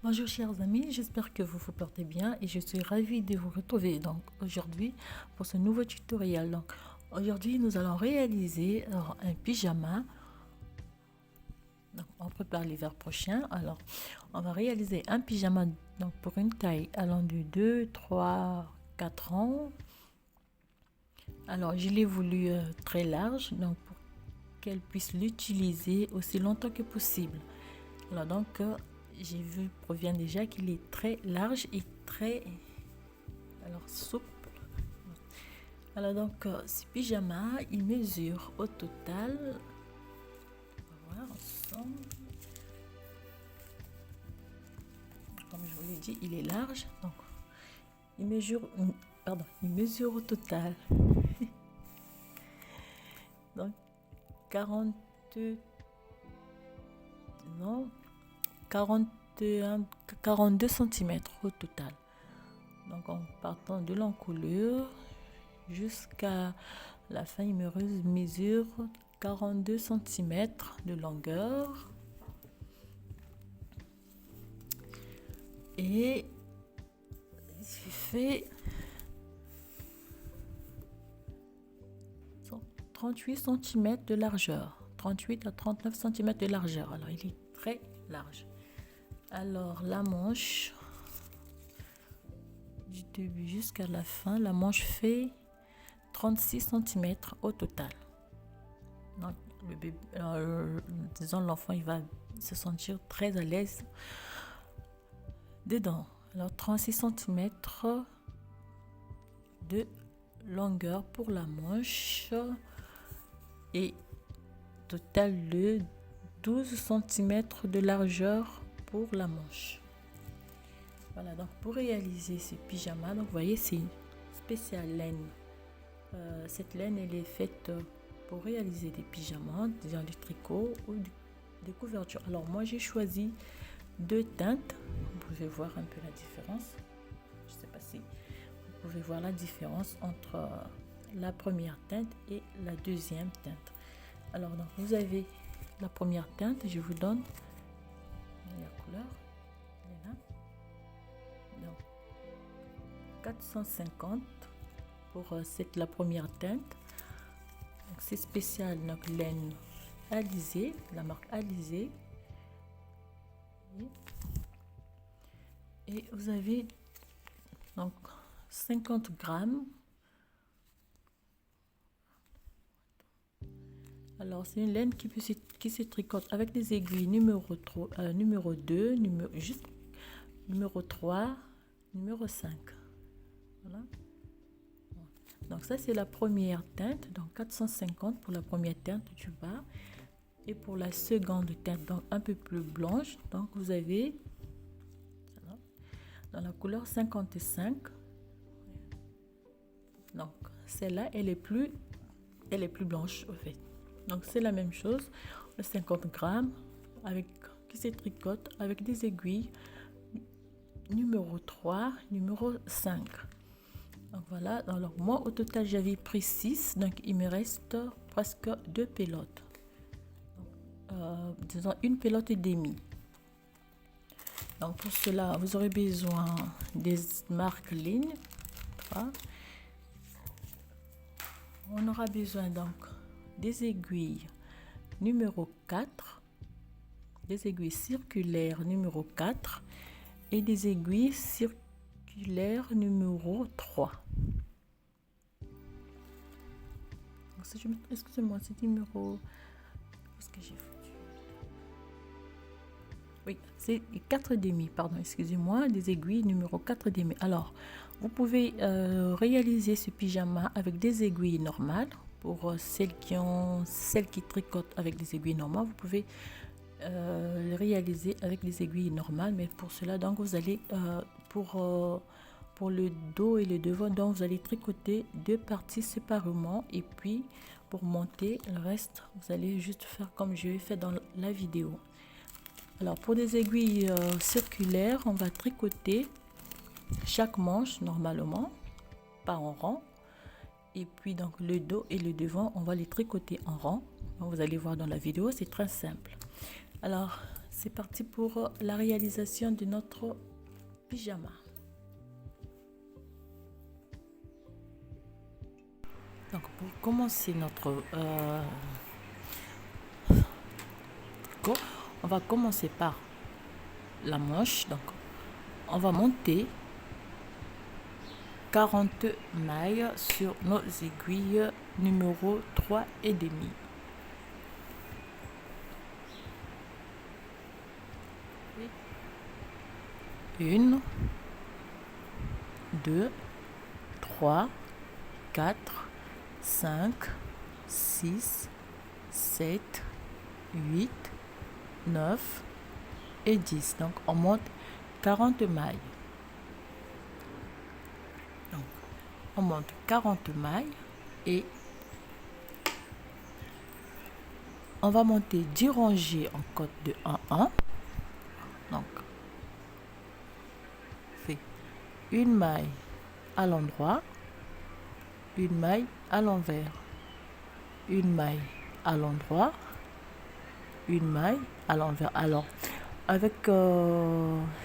Bonjour chers amis, j'espère que vous vous portez bien et je suis ravie de vous retrouver donc aujourd'hui pour ce nouveau tutoriel. Donc aujourd'hui nous allons réaliser un pyjama. Donc, on prépare l'hiver prochain. Alors on va réaliser un pyjama donc pour une taille allant de 2, 3, 4 ans. Alors je l'ai voulu très large donc pour qu'elle puisse l'utiliser aussi longtemps que possible. Alors donc j'ai vu provient déjà qu'il est très large et très souple. Alors donc ce pyjama il mesure au total, on va voir ensemble, comme je vous l'ai dit il est large, donc il mesure au total donc 40 non 41 42 cm au total. Donc en partant de l'encolure jusqu'à la fin, il mesure 42 cm de longueur et il fait 38 cm de largeur, 38 à 39 cm de largeur. Alors il est très large. Alors la manche, du début jusqu'à la fin, la manche fait 36 cm au total. Donc le bébé, disons l'enfant, il va se sentir très à l'aise dedans. Alors 36 cm de longueur pour la manche et total de 12 cm de largeur pour la manche. Voilà, donc pour réaliser ce pyjama, donc vous voyez, c'est une spéciale laine. Cette laine, elle est faite pour réaliser des pyjamas, disons du tricot ou des couvertures. Alors moi, j'ai choisi deux teintes. Vous pouvez voir un peu la différence. Je ne sais pas si vous pouvez voir la différence entre la première teinte et la deuxième teinte. Alors donc vous avez la première teinte, je vous donne la couleur, elle est là. Donc 450 pour la première teinte. Donc c'est spécial, donc laine Alizé, la marque Alizé. Et vous avez donc 50 grammes. Alors c'est une laine qui se tricote avec des aiguilles numéro 2, numéro 3, numéro 5. Voilà. Donc ça c'est la première teinte, donc 450 pour la première teinte du bas. Et pour la seconde teinte, donc un peu plus blanche, donc vous avez dans la couleur 55. Donc celle-là elle est plus blanche au fait. Donc c'est la même chose, le 50 grammes qui se tricote avec des aiguilles numéro 3, numéro 5. Donc voilà, alors moi au total j'avais pris 6, donc il me reste presque 2 pelotes. Disons une pelote et demie. Donc pour cela vous aurez besoin des marques lignes. On aura besoin donc des aiguilles numéro 4, des aiguilles circulaires numéro 4 et des aiguilles circulaires numéro 3. Excusez-moi, c'est numéro... Qu'est-ce que j'ai foutu? Oui, c'est 4 demi, pardon, excusez-moi, des aiguilles numéro 4 demi. Alors, vous pouvez réaliser ce pyjama avec des aiguilles normales. Pour celles qui tricotent avec des aiguilles normales, vous pouvez le réaliser avec des aiguilles normales. Mais pour cela, donc vous allez pour le dos et le devant, donc vous allez tricoter deux parties séparément. Et puis pour monter le reste, vous allez juste faire comme je l'ai fait dans la vidéo. Alors pour des aiguilles circulaires, on va tricoter chaque manche normalement, pas en rang. Et puis donc le dos et le devant, on va les tricoter en rang. Donc, vous allez voir dans la vidéo, c'est très simple. Alors c'est parti pour la réalisation de notre pyjama. Donc pour commencer notre tricot, on va commencer par la manche. Donc on va monter 40 mailles sur nos aiguilles numéro 3 et demi. Une, 2, 3, 4, 5, 6, 7, 8, 9 et 10. Donc on monte 40 mailles. Donc on monte 40 mailles et on va monter 10 rangées en côte de 1 1. Donc fait une maille à l'endroit, une maille à l'envers, une maille à l'endroit, une maille à l'envers. Alors avec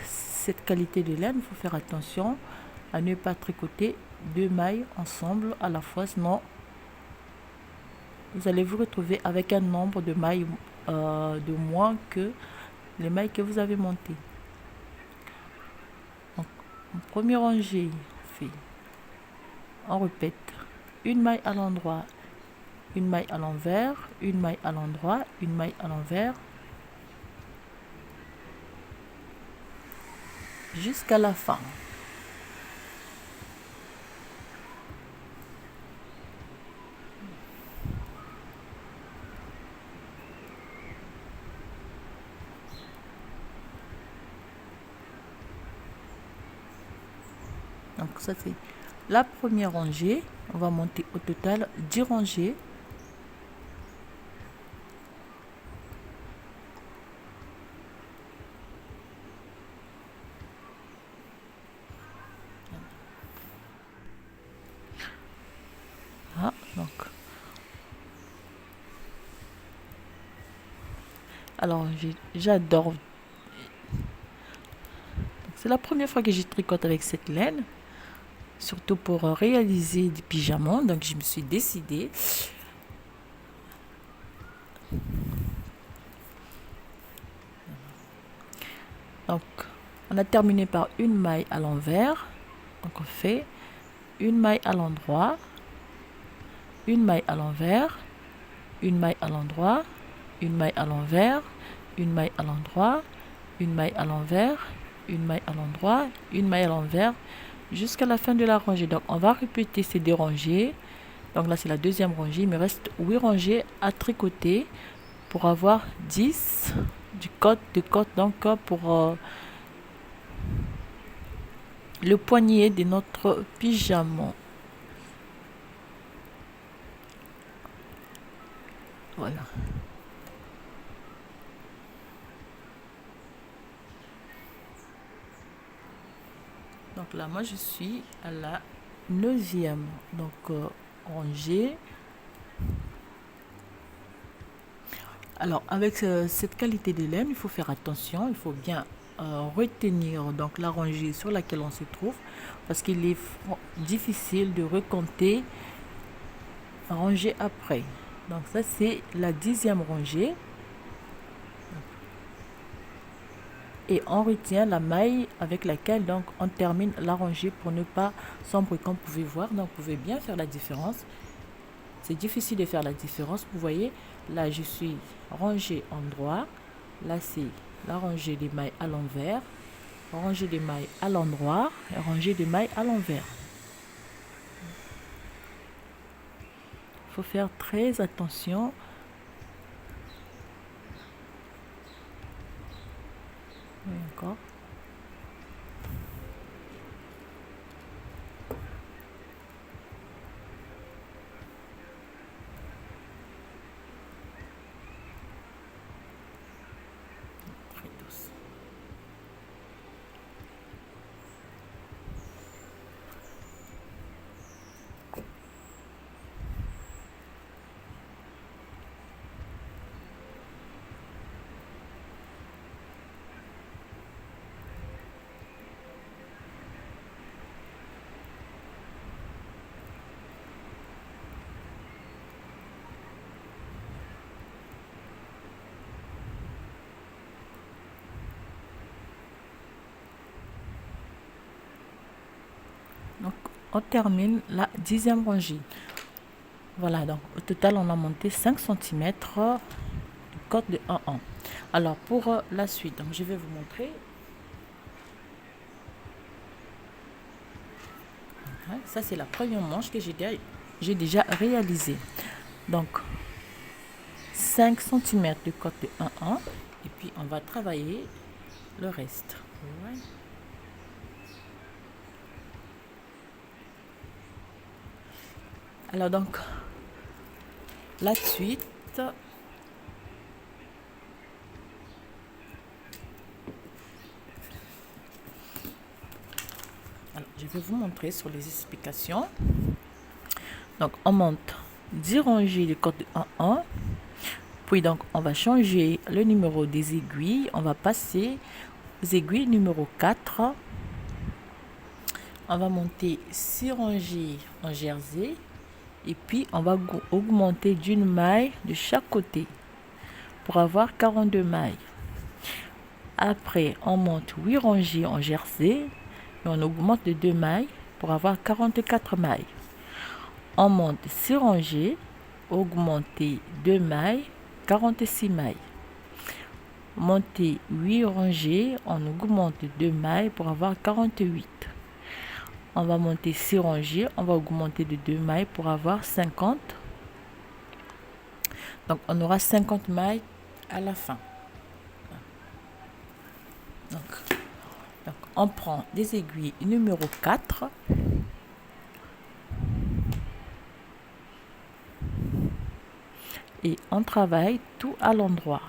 cette qualité de laine, il faut faire attention à ne pas tricoter deux mailles ensemble à la fois, sinon vous allez vous retrouver avec un nombre de mailles de moins que les mailles que vous avez montées. Donc en première rangée, on répète une maille à l'endroit, une maille à l'envers, une maille à l'endroit, une maille à l'envers, jusqu'à la fin. Donc ça c'est la première rangée. On va monter au total 10 rangées. Ah, donc alors j'adore. C'est la première fois que je tricote avec cette laine, surtout pour réaliser des pyjamas. Donc je me suis décidée. Donc on a terminé par une maille à l'envers. Donc on fait une maille à l'endroit, une maille à l'envers, une maille à l'endroit, une maille à l'envers, une maille à l'endroit, une maille à l'envers, une maille à l'endroit, une maille à l'envers, jusqu'à la fin de la rangée. Donc on va répéter ces deux rangées. Donc là c'est la deuxième rangée. Il me reste 8 rangées à tricoter pour avoir 10 de côte. Donc pour le poignet de notre pyjama. Voilà. Donc là, moi, je suis à la 9e. Donc, rangée. Alors, avec cette qualité de laine, il faut faire attention. Il faut bien retenir donc la rangée sur laquelle on se trouve. Parce qu'il est difficile de recompter rangée après. Donc, ça, c'est la 10e rangée. Et on retient la maille avec laquelle donc on termine la rangée pour ne pas sombrer comme vous pouvez voir. Donc vous pouvez bien faire la différence. C'est difficile de faire la différence. Vous voyez, là je suis rangée en droit. Là c'est la rangée des mailles à l'envers, rangée des mailles à l'endroit et rangée des mailles à l'envers. Il faut faire très attention. Oui, encore. Très douce. on termine la 10e rangée. Voilà, donc au total, on a monté 5 cm du code de 1-1. Alors, pour la suite, donc, je vais vous montrer. Ça, c'est la première manche que j'ai déjà réalisée. Donc, 5 cm de code de 1-1. Et puis, on va travailler le reste. Ouais. Alors, donc, la suite. Alors, je vais vous montrer sur les explications. Donc, on monte 10 rangées de code de 1-1. Puis, donc, on va changer le numéro des aiguilles. On va passer aux aiguilles numéro 4. On va monter 6 rangées en jersey. Et puis, on va augmenter d'une maille de chaque côté pour avoir 42 mailles. Après, on monte 8 rangées en jersey. Et on augmente de 2 mailles pour avoir 44 mailles. On monte 6 rangées, augmenter 2 mailles, 46 mailles. Monter 8 rangées, on augmente 2 mailles pour avoir 48. On va monter 6 rangées, on va augmenter de 2 mailles pour avoir 50. Donc, on aura 50 mailles à la fin. Donc on prend des aiguilles numéro 4. Et on travaille tout à l'endroit.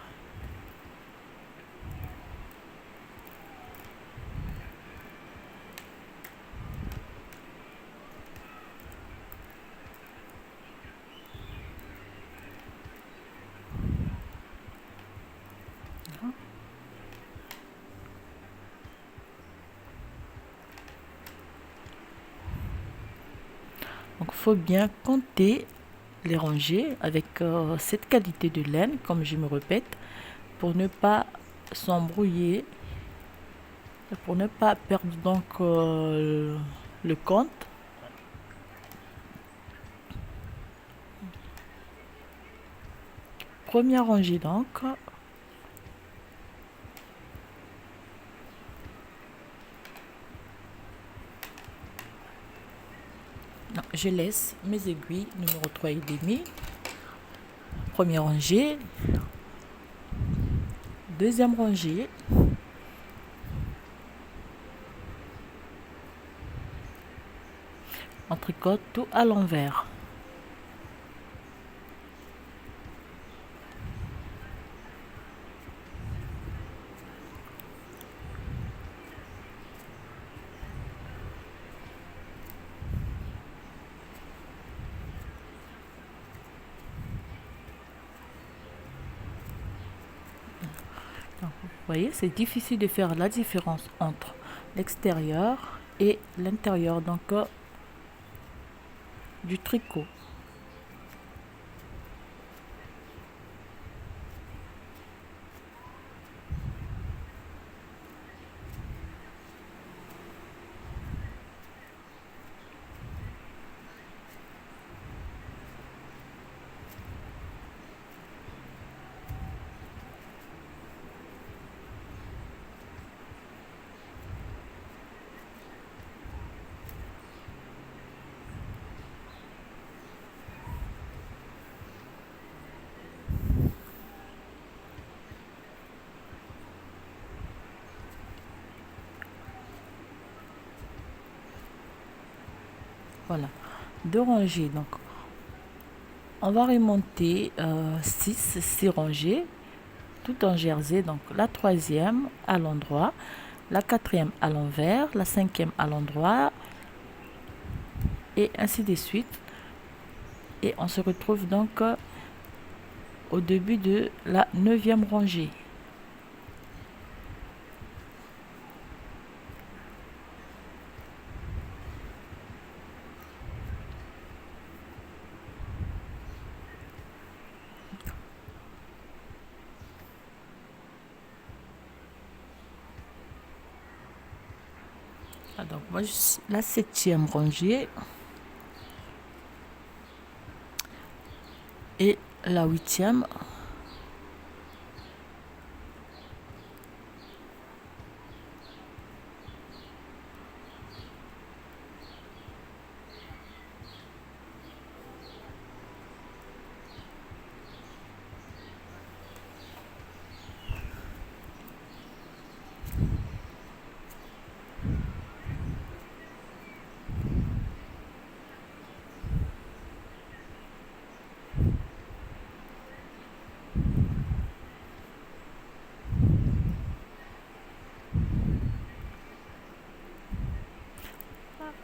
Donc, il faut bien compter les rangées avec cette qualité de laine, comme je me répète, pour ne pas s'embrouiller, pour ne pas perdre donc le compte. Première rangée donc. Je laisse mes aiguilles numéro 3 et demi. Première rangée. Deuxième rangée. On tricote tout à l'envers. Vous voyez, c'est difficile de faire la différence entre l'extérieur et l'intérieur donc du tricot. Voilà, 2 rangées. Donc, on va remonter 6 rangées, tout en jersey. Donc, la troisième à l'endroit, la quatrième à l'envers, la cinquième à l'endroit, et ainsi de suite. Et on se retrouve donc au début de la 9e rangée. Ah, donc moi, la 7e rangée et la 8e.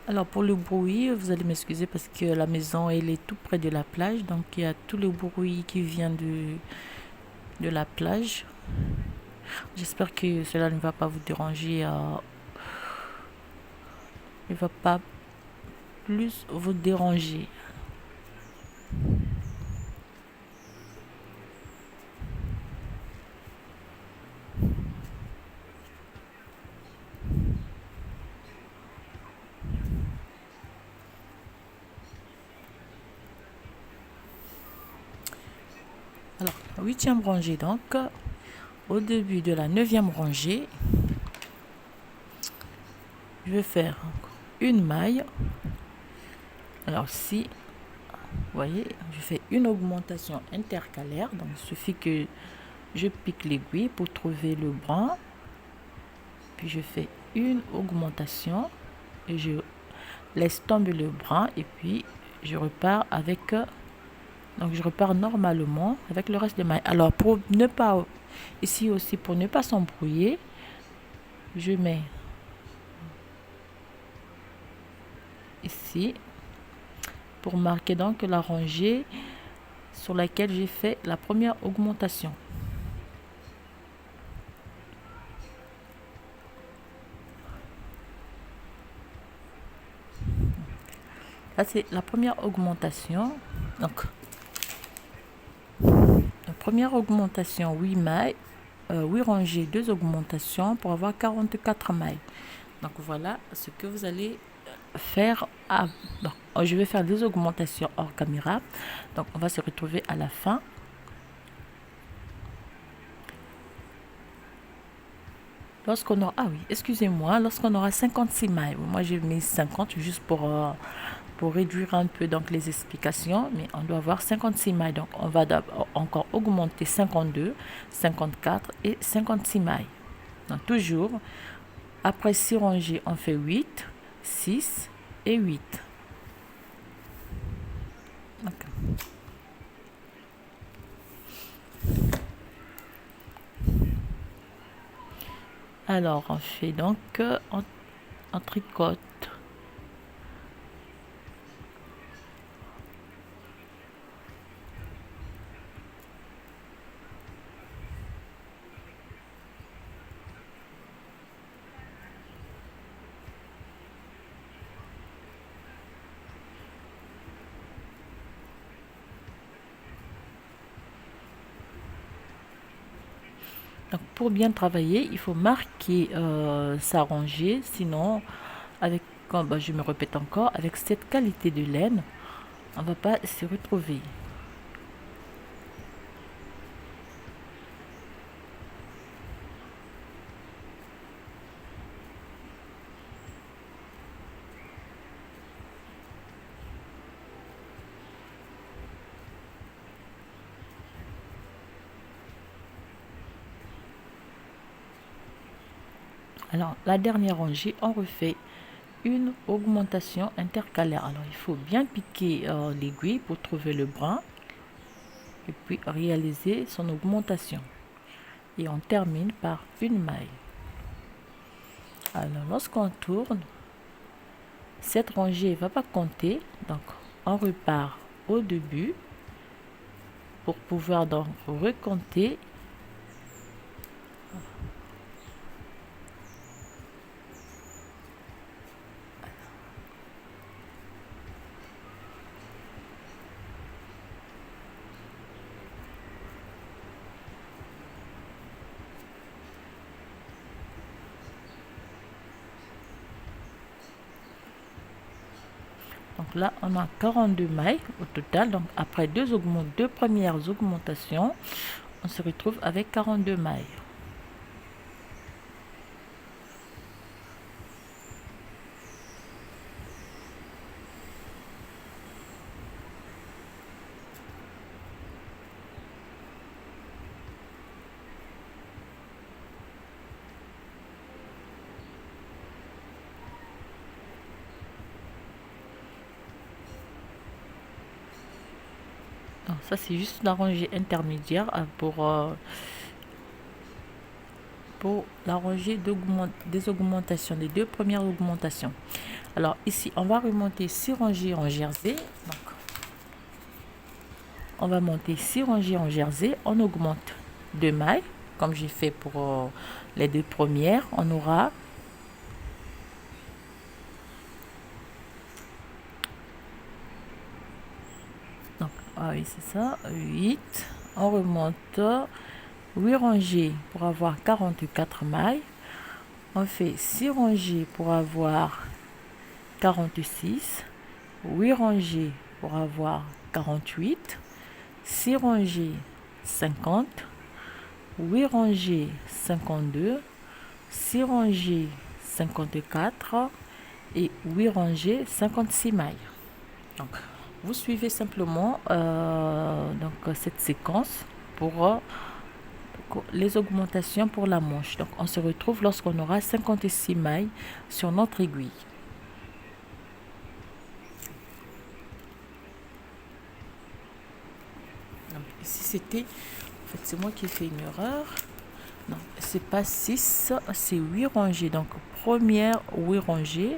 Alors pour le bruit, vous allez m'excuser parce que la maison elle est tout près de la plage, donc il y a tout le bruit qui vient de la plage. J'espère que cela ne va pas vous déranger, ne va pas plus vous déranger. Alors, 8e rangée donc, au début de la 9e rangée, je vais faire une maille. Alors si, vous voyez, je fais une augmentation intercalaire, donc il suffit que je pique l'aiguille pour trouver le brin, puis je fais une augmentation et je laisse tomber le brin et puis je repars avec, donc je repars normalement avec le reste des mailles. Alors pour ne pas, ici aussi pour ne pas s'embrouiller, je mets ici pour marquer donc la rangée sur laquelle j'ai fait la première augmentation. Là c'est la première augmentation. Donc la première augmentation 8 mailles, 8 rangées, 2 augmentations pour avoir 44 mailles. Donc voilà ce que vous allez faire. Donc, je vais faire des augmentations hors caméra. Donc on va se retrouver à la fin. Lorsqu'on aura, ah oui, excusez-moi, lorsqu'on aura 56 mailles, moi j'ai mis 50 juste pour réduire un peu donc les explications, mais on doit avoir 56 mailles, donc on va encore augmenter 52, 54 et 56 mailles. Donc toujours, après 6 rangées, on fait 8, 6 et 8. Okay. Alors on fait donc on tricote. Donc pour bien travailler, il faut marquer sa rangée, sinon avec, je me répète encore, avec cette qualité de laine, on ne va pas se retrouver. Alors la dernière rangée, on refait une augmentation intercalaire. Alors il faut bien piquer l'aiguille pour trouver le brin et puis réaliser son augmentation. Et on termine par une maille. Alors lorsqu'on tourne, cette rangée ne va pas compter, donc on repart au début pour pouvoir donc recompter. Donc là, on a 42 mailles au total. Donc après deux premières augmentations, on se retrouve avec 42 mailles. Donc ça, c'est juste la rangée intermédiaire pour la rangée des augmentations, des deux premières augmentations. Alors ici, on va remonter 6 rangées en jersey. Donc, on va monter 6 rangées en jersey. On augmente 2 mailles, comme j'ai fait pour les deux premières. On aura donc, oui, c'est ça, 8. On remonte 8 rangées pour avoir 44 mailles. On fait 6 rangées pour avoir 46. 8 rangées pour avoir 48. 6 rangées 50. 8 rangées 52. 6 rangées 54 et 8 rangées 56 mailles. Donc, vous suivez simplement cette séquence pour les augmentations pour la manche. Donc, on se retrouve lorsqu'on aura 56 mailles sur notre aiguille. Donc, ici, c'était... En fait, c'est moi qui ai fait une erreur. Non, c'est pas 6, c'est 8 rangées. Donc, première, 8 rangées.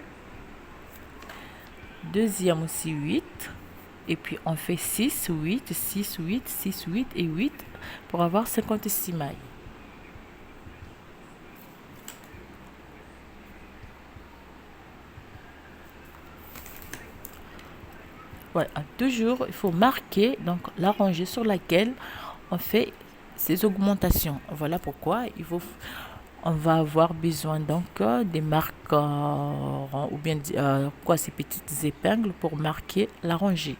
Deuxième aussi, 8. Et puis, on fait 6, 8, 6, 8, 6, 8 et 8 pour avoir 56 mailles. Voilà, toujours, il faut marquer donc la rangée sur laquelle on fait ces augmentations. Voilà pourquoi on va avoir besoin donc des marques ou bien ces petites épingles pour marquer la rangée.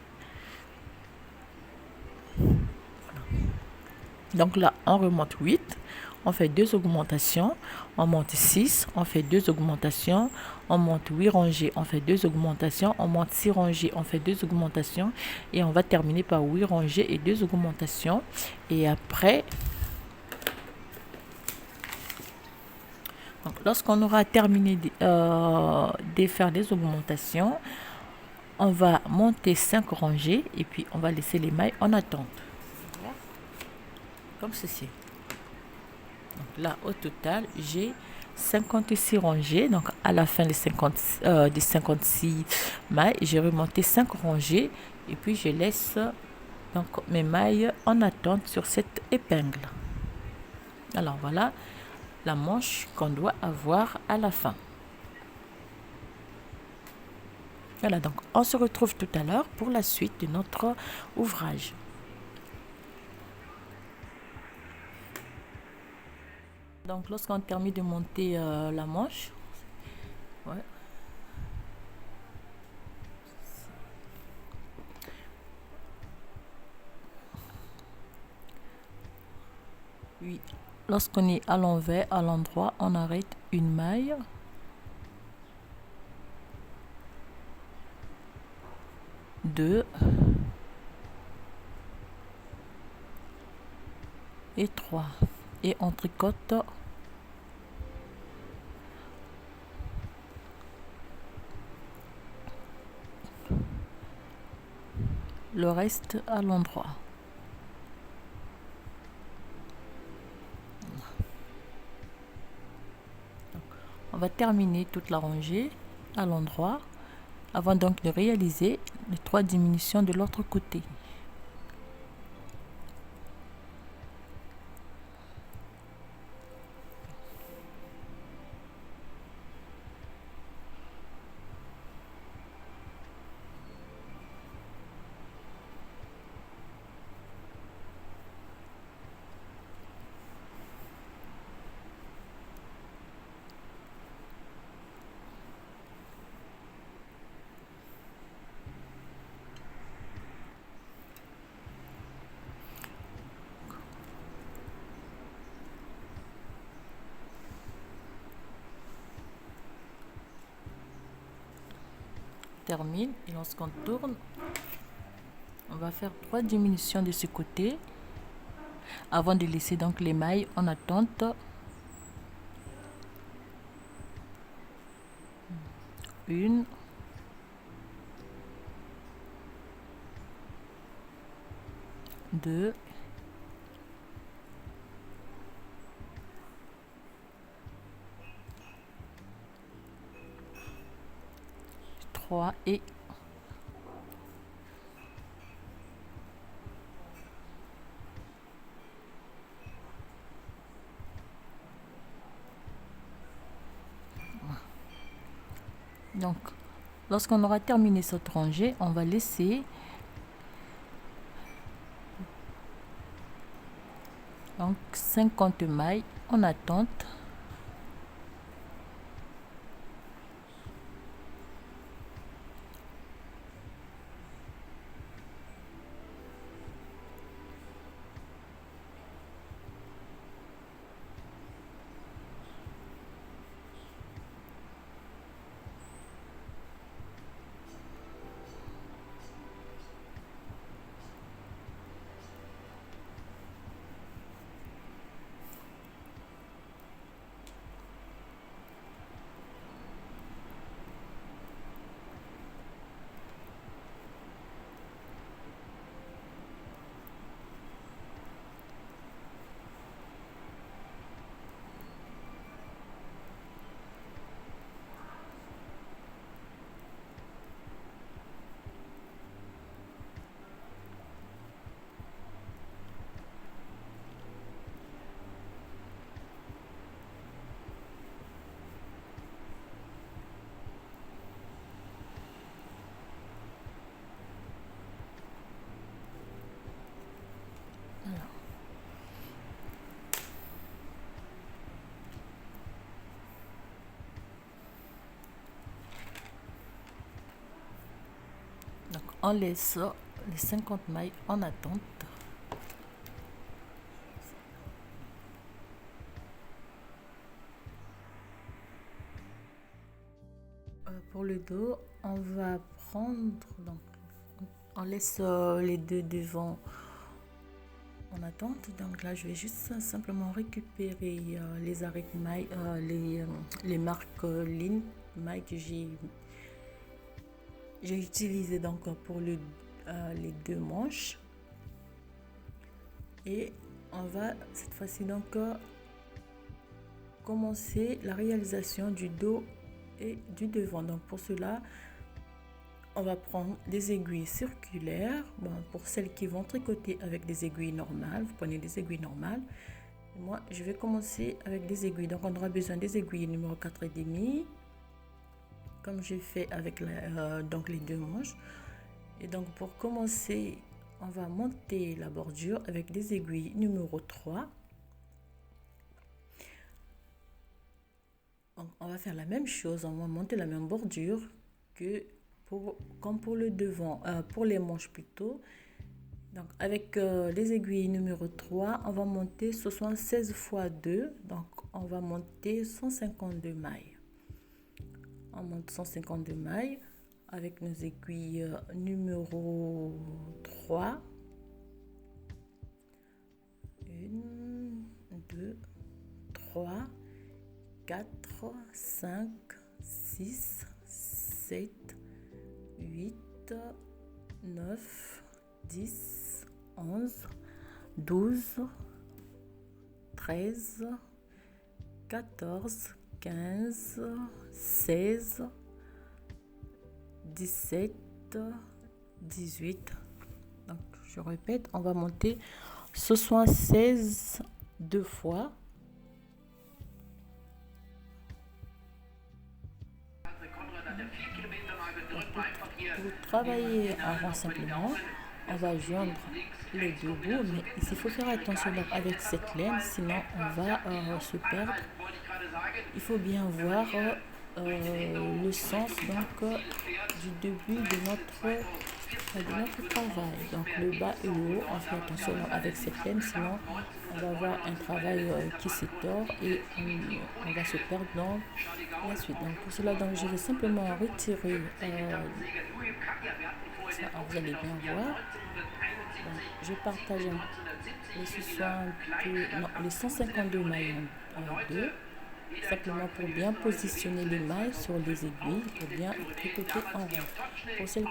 Donc là, on remonte 8, on fait 2 augmentations, on monte 6, on fait 2 augmentations, on monte 8 rangées, on fait 2 augmentations, on monte 6 rangées, on fait 2 augmentations et on va terminer par 8 rangées et 2 augmentations. Et après, lorsqu'on aura terminé de faire des augmentations, on va monter 5 rangées et puis on va laisser les mailles en attente. Comme ceci. Donc là, au total, j'ai 56 rangées. Donc, à la fin des 56 mailles, j'ai remonté 5 rangées. Et puis, je laisse donc mes mailles en attente sur cette épingle. Alors, voilà la manche qu'on doit avoir à la fin. Voilà, donc on se retrouve tout à l'heure pour la suite de notre ouvrage. Donc, lorsqu'on termine de monter la manche, ouais. Oui, lorsqu'on est à l'envers, à l'endroit, on arrête une maille. Deux. Et 3. Et on tricote le reste à l'endroit. On va terminer toute la rangée à l'endroit avant donc de réaliser les 3 diminutions de l'autre côté. termine et lorsqu'on tourne, on va faire 3 diminutions de ce côté avant de laisser donc les mailles en attente. Une, deux, trois et donc lorsqu'on aura terminé cette rangée, on va laisser donc 50 mailles en attente. Donc on laisse les 50 mailles en attente. Pour le dos, on va prendre, donc on laisse les deux devant en attente. Donc là, je vais juste simplement récupérer les arrêts de mailles, les marques lignes mailles que j'ai utilisé donc pour les deux manches. Et on va cette fois-ci donc commencer la réalisation du dos et du devant. Donc pour cela, on va prendre des aiguilles circulaires. Bon, pour celles qui vont tricoter avec des aiguilles normales, vous prenez des aiguilles normales. Moi, je vais commencer avec des aiguilles. Donc on aura besoin des aiguilles numéro 4,5, comme j'ai fait avec donc les deux manches. Et donc pour commencer, on va monter la bordure avec des aiguilles numéro 3. Donc, on va faire la même chose, on va monter la même bordure que comme pour le devant, pour les manches plutôt. Donc avec les aiguilles numéro 3, on va monter 76 x 2, donc on va monter 152 mailles. On monte 152 mailles avec nos aiguilles numéro 3. 1, 2, 3, 4, 5, 6, 7, 8, 9, 10, 11, 12, 13, 14, 15, 16, 17, 18. Donc, je répète, on va monter 76 deux fois. Pour travailler en rond simplement, on va joindre les deux bouts, mais ici il faut faire attention avec cette laine, sinon on va se perdre. Il faut bien voir le sens donc du début de notre de notre travail. Donc le bas et le haut, on fait attention avec cette laine, sinon on va avoir un travail qui se tord et on va se perdre dans la suite. Donc pour cela, donc, je vais simplement retirer ça, vous allez bien voir. Donc, je partage les 152 mailles en deux, simplement pour bien positionner les mailles sur les aiguilles, pour bien tricoter en rond. Pour celles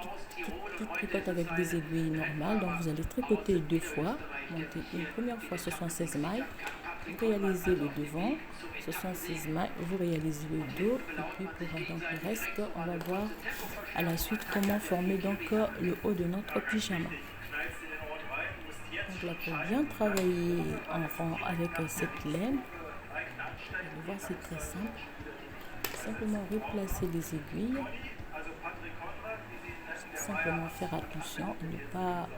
qui tricotent avec des aiguilles normales, donc vous allez tricoter deux fois, monter une première fois 76 mailles, vous réalisez le devant, 76 mailles, vous réalisez le dos, et puis pour donc, le reste, on va voir à la suite comment former donc le haut de notre pyjama. Donc là, pour bien travailler en rond avec cette laine, vous voyez, c'est très simple. Simplement replacer les aiguilles. Simplement faire attention à ne pas,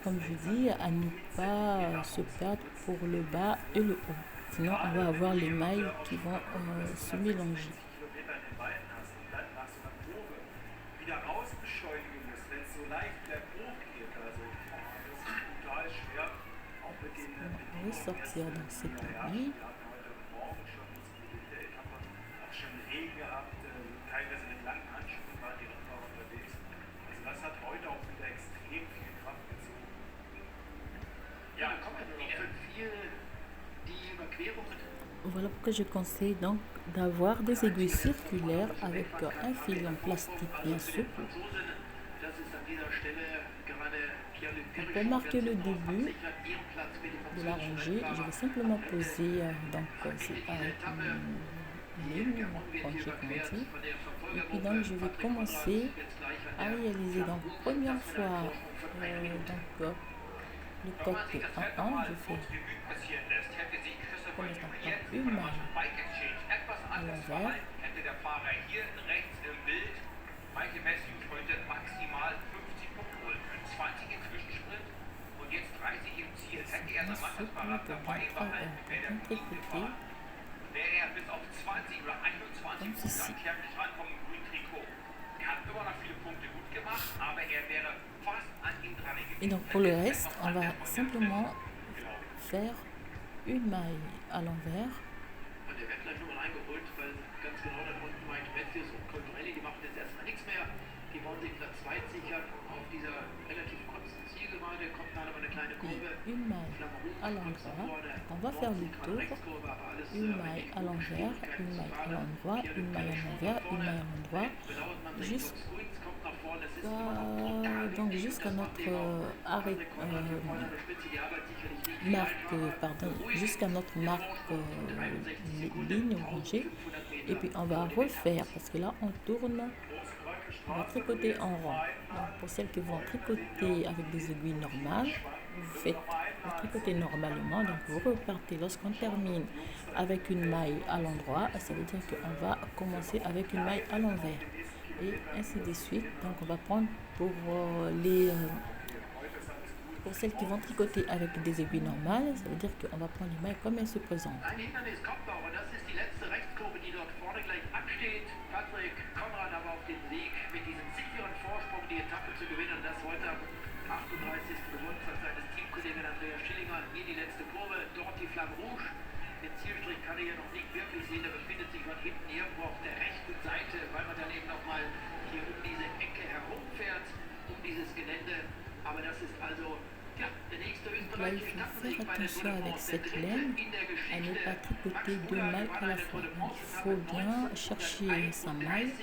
comme je dis, à ne pas se perdre pour le bas et le haut. Sinon, on va avoir les mailles qui vont se mélanger. On va ressortir dans cette aiguille. Voilà pourquoi je conseille donc d'avoir des aiguilles circulaires avec un fil en plastique bien souple. Pour marquer le début de la rangée, je vais simplement poser avec une ligne, rangée comme on dit. Et puis donc je vais commencer à réaliser donc première fois le côté 1-1, je fais par une maille à l'envers. Comme ceci. Et donc pour le reste, on va simplement faire une maille à l'envers. Et une maille à l'endroit. On va faire le tour. Une maille à l'envers, une maille à l'endroit, une maille à l'envers, une maille à l'endroit, jusqu'à notre jusqu'à notre marque ligne rangée. Et puis on va refaire parce que là on tourne, on va tricoter en rond. Donc pour celles qui vont tricoter avec des aiguilles normales, vous tricotez normalement, donc vous repartez lorsqu'on termine avec une maille à l'endroit, ça veut dire qu'on va commencer avec une maille à l'envers et ainsi de suite. Donc on va prendre pour celles qui vont tricoter avec des aiguilles normales, ça veut dire qu'on va prendre les mailles comme elles se présentent. Là, il faut faire attention avec cette laine à ne pas tricoter deux mailles à la fois. Donc, il faut bien chercher sa maille.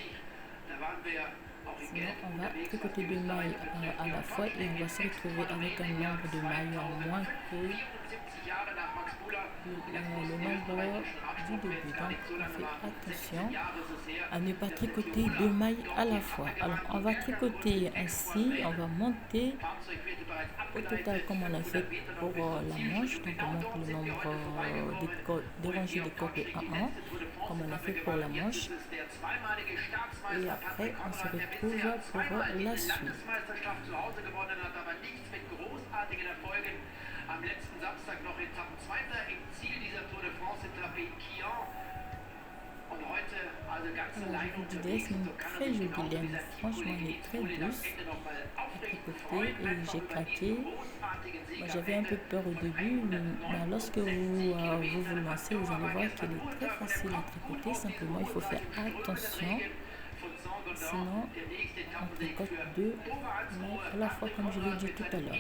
Sinon, on va tricoter deux mailles à la fois et on va se retrouver avec un nombre de mailles en moins que le nombre du début. Donc, on fait attention à ne pas tricoter deux mailles à la fois. Alors, on va tricoter ainsi, on va monter au total comme on a fait pour la manche. Donc, on monte le nombre des rangées de côtes de 1 1, comme on a fait pour la manche. Et après, on se retrouve pour la suite. Am letzten Samstag noch Etappenzweiter im Ziel dieser Tour de France Etappe in Quillon. Und heute Alors, je vous disais, c'est une très jolie laine. Franchement, elle est très douce à tricoter et j'ai craqué. Moi, j'avais un peu peur au début, mais lorsque vous lancez, vous allez voir qu'elle est très facile à tricoter. Simplement, il faut faire attention. Sinon, on tricote deux mailles à la fois, comme je l'ai dit tout à l'heure.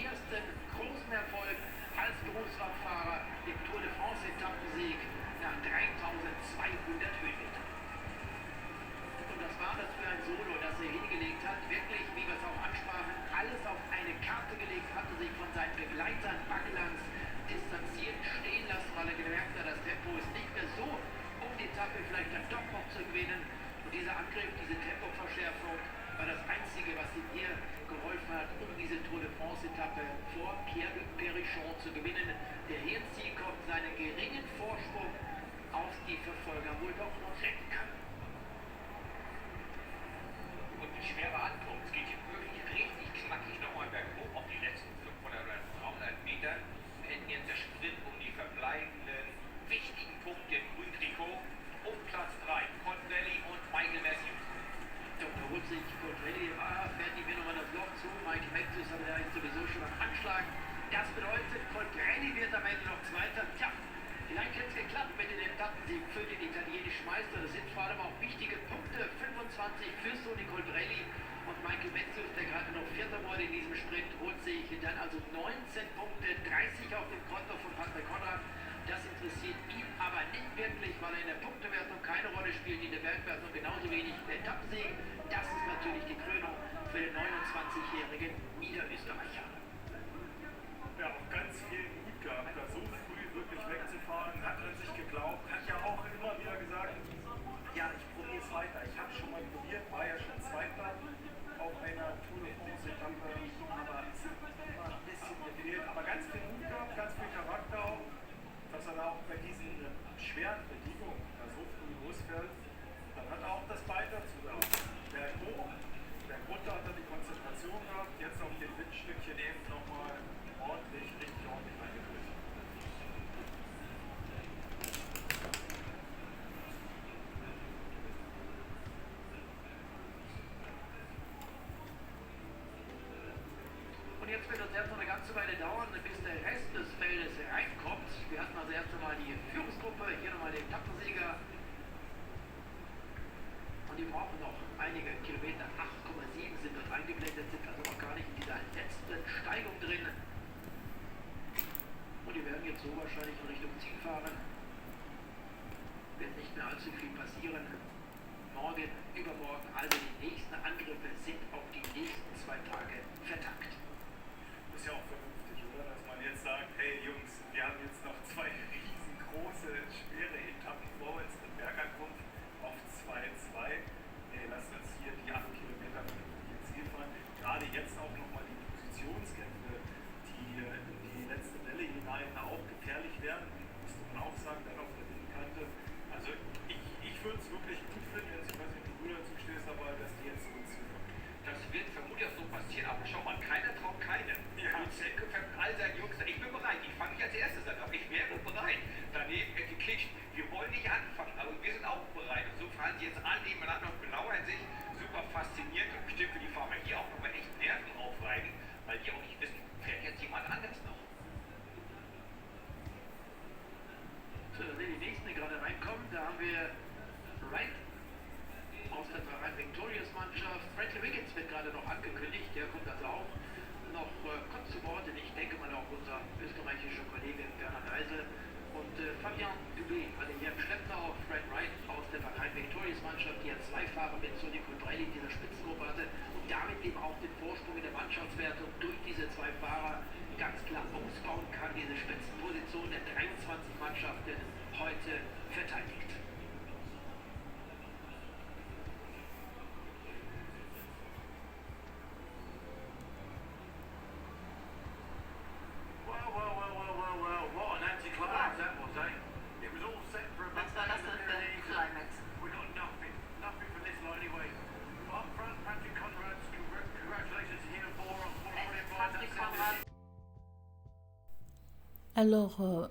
Alors,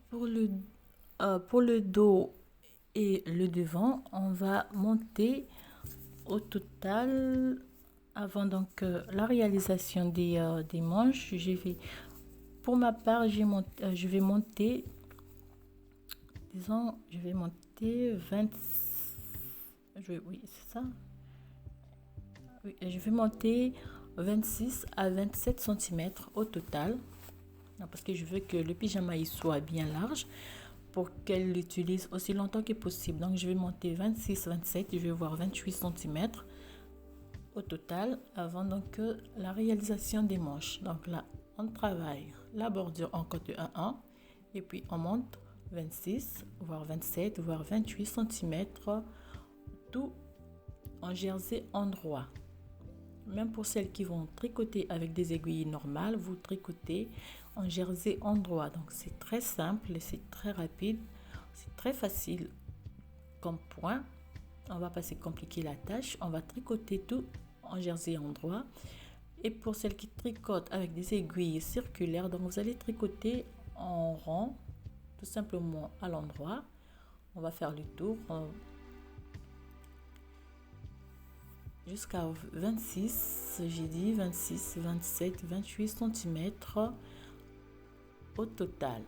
pour le dos et le devant. On va monter au total, avant donc la réalisation des manches, pour ma part, je vais monter, disons, je vais monter 20, oui, c'est ça. Oui, je vais monter 26 à 27 cm au total, parce que je veux que le pyjama il soit bien large pour qu'elle l'utilise aussi longtemps que possible. Donc, je vais monter 26, 27, je vais voir 28 cm au total avant donc la réalisation des manches. Donc là, on travaille la bordure en côte de 1,1 et puis on monte 26, voire 27, voire 28 cm, tout en jersey endroit. Même pour celles qui vont tricoter avec des aiguilles normales, vous tricotez en jersey endroit. Donc c'est très simple, c'est très rapide, c'est très facile comme point. On va pas se compliquer la tâche, on va tricoter tout en jersey endroit. Et pour celles qui tricotent avec des aiguilles circulaires, donc vous allez tricoter en rond, tout simplement à l'endroit. On va faire le tour jusqu'à 26, j'ai dit 26, 27, 28 cm au total.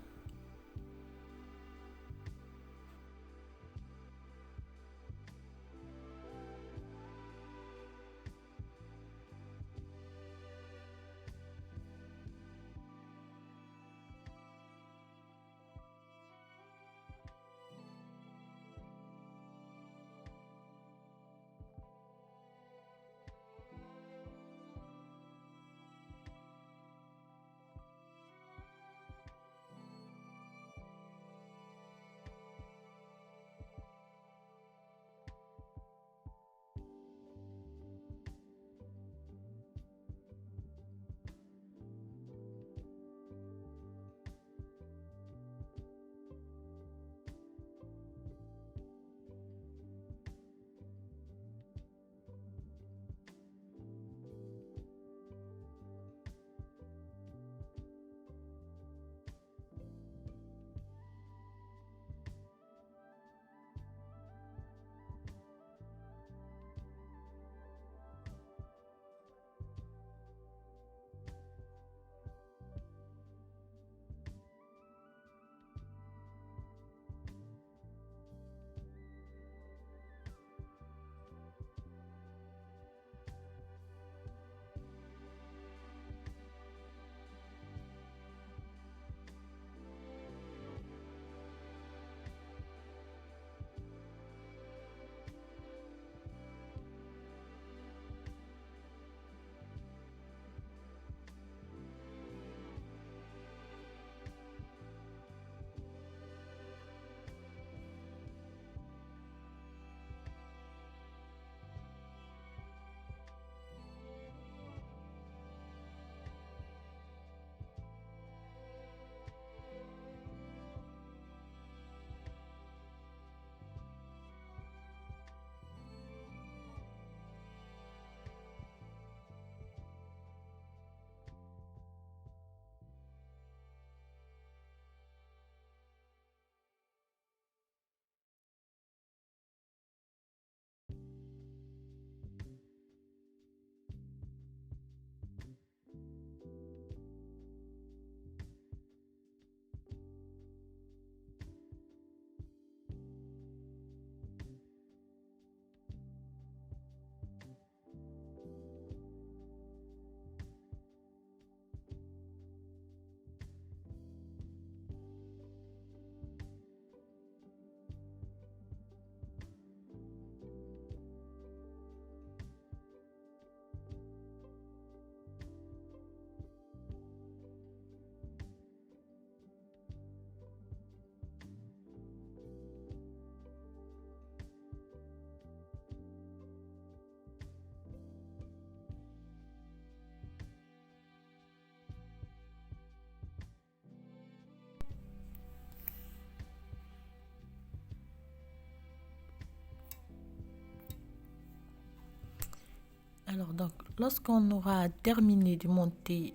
Alors donc, lorsqu'on aura terminé de monter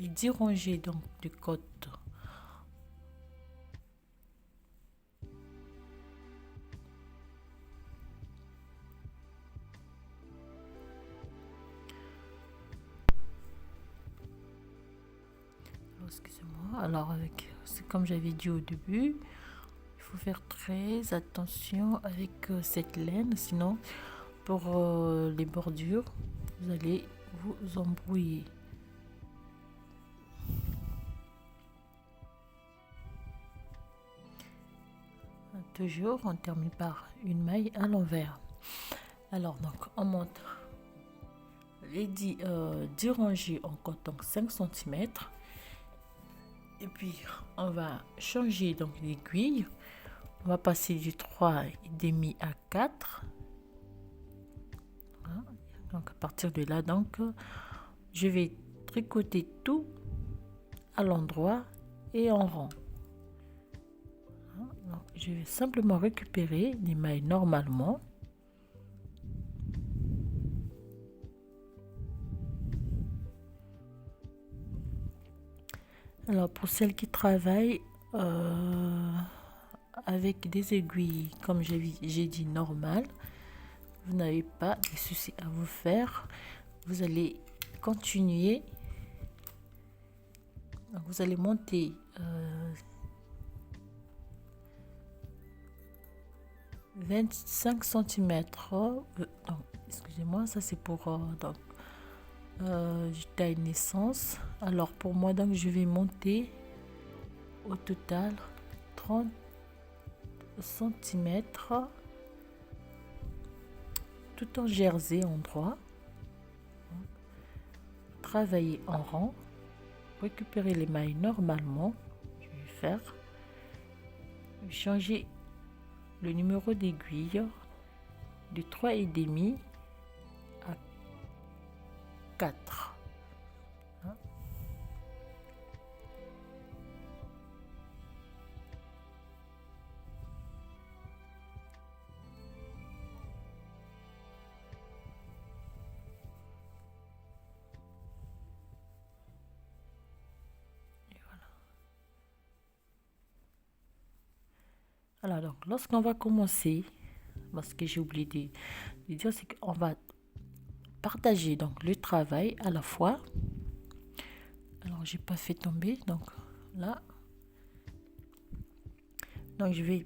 les 10 rangées donc, de côte excusez-moi. Alors c'est comme j'avais dit au début, il faut faire très attention avec cette laine, sinon pour les bordures, vous allez vous embrouiller. Toujours, on termine par une maille à l'envers. Alors donc on monte les 10 rangées en coton 5 cm. Et puis on va changer donc l'aiguille. On va passer du 3,5 à 4. Voilà. Donc à partir de là, donc je vais tricoter tout à l'endroit et en rang. Donc, je vais simplement récupérer les mailles normalement. Alors pour celles qui travaillent avec des aiguilles, comme j'ai dit normal, vous n'avez pas de soucis à vous faire. Vous allez continuer. Donc, vous allez monter 25 cm. Excusez-moi, ça c'est pour taille naissance. Alors pour moi, donc je vais monter au total 30 cm tout en jersey en droit. Travailler en rang, récupérer les mailles normalement. Je vais faire changer le numéro d'aiguille de 3,5 à 4. Alors, donc, lorsqu'on va commencer, parce que j'ai oublié de dire, c'est qu'on va partager donc le travail à la fois. Alors, j'ai pas fait tomber, donc là. Donc, je vais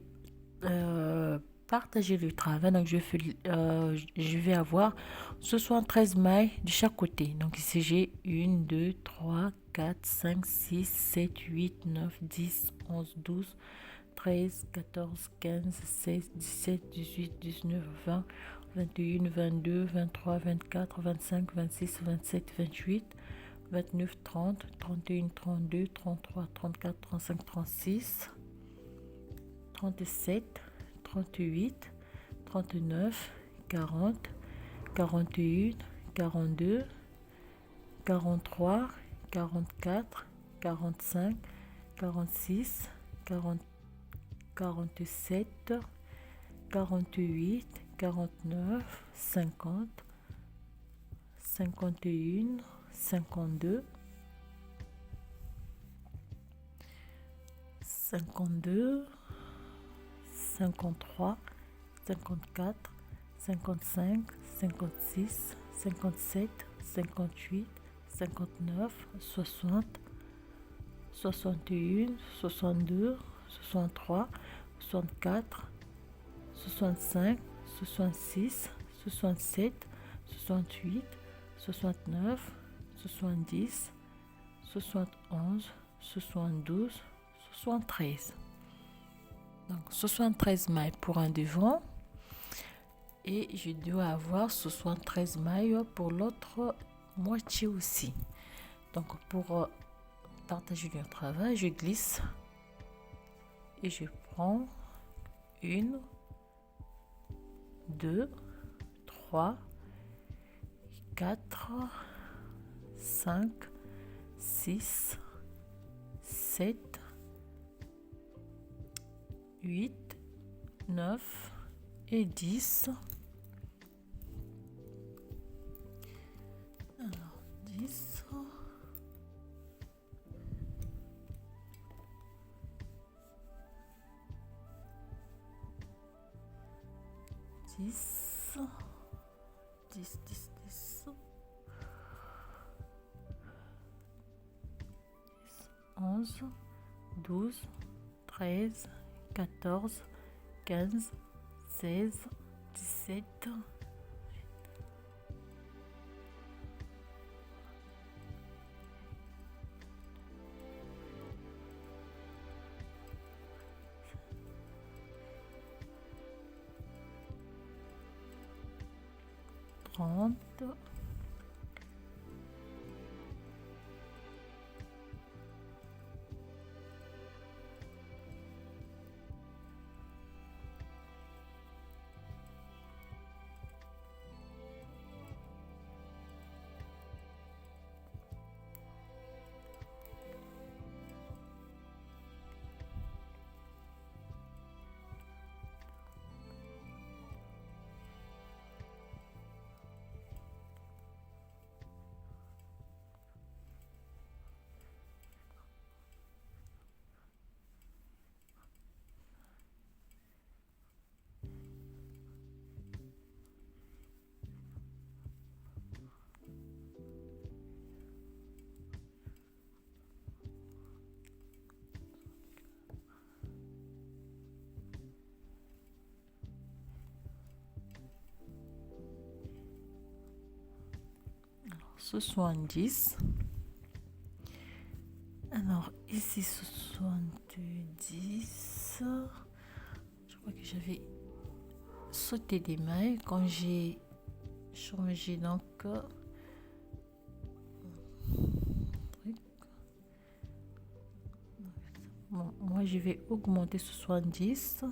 partager le travail. Donc, je vais avoir 73 mailles de chaque côté. Donc, ici, j'ai 1, 2, 3, 4, 5, 6, 7, 8, 9, 10, 11, 12, 13, 14, 15, 16, 17, 18, 19, 20, 21, 22, 23, 24, 25, 26, 27, 28, 29, 30, 31, 32, 33, 34, 35, 36, 37, 38, 39, 40, 41, 42, 43, 44, 45, 46, 40, 47, 48, 49, 50, 51, 52, 52, 53, 54, 55, 56, 57, 58, 59, 60, 61, 62, 63, 64, 65, 66, 67, 68, 69, 70, 71, 72, 73. Donc 73 mailles pour un devant et je dois avoir 73 mailles pour l'autre moitié aussi. Donc pour partager le travail, je glisse et je prends 1, 2, 3, 4, 5, 6, 7, 8, 9 et 10. Alors 10. 10, 10, 10, 10, 11, 11, 12, 13, 14, 15, 16, 17, 30, 70. Alors ici 70. Je crois que j'avais sauté des mailles quand j'ai changé donc bon, moi je vais augmenter 70.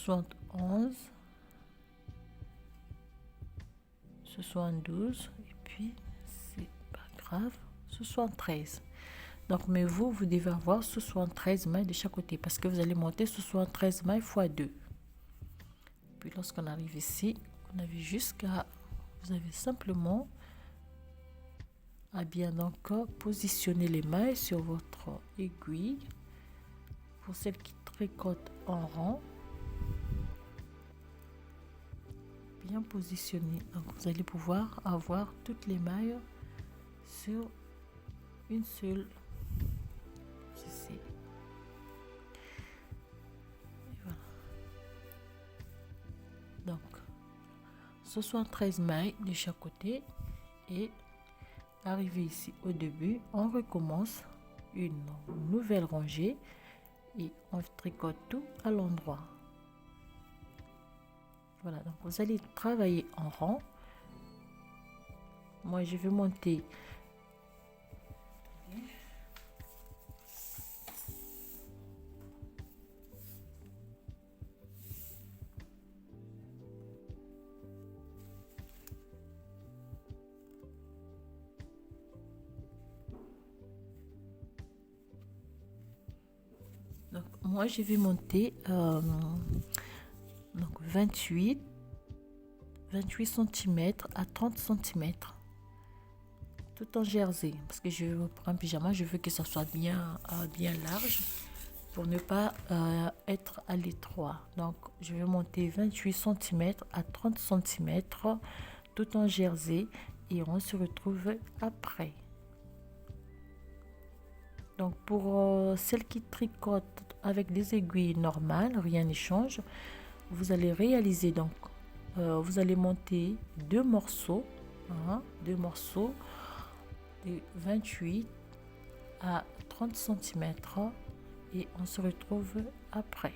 71, 72 et puis c'est pas grave, 73. Donc mais vous devez avoir 73 mailles de chaque côté parce que vous allez monter 73 mailles fois 2. Puis lorsqu'on arrive ici, on avait jusqu'à, vous avez simplement à bien donc positionner les mailles sur votre aiguille. Pour celles qui tricotent en rang, bien positionné, donc vous allez pouvoir avoir toutes les mailles sur une seule ici. Et voilà. Donc 73 mailles de chaque côté et arrivé ici au début, on recommence une nouvelle rangée et on tricote tout à l'endroit. Voilà, donc vous allez travailler en rang. Moi, je vais monter. Donc, moi, je vais monter donc 28 cm à 30 cm tout en jersey parce que je veux prendre un pyjama, je veux que ça soit bien large pour ne pas être à l'étroit. Donc je vais monter 28 cm à 30 cm tout en jersey et on se retrouve après. Donc pour celles qui tricotent avec des aiguilles normales, rien ne change. Vous allez réaliser donc vous allez monter deux morceaux de 28 à 30 cm et on se retrouve après.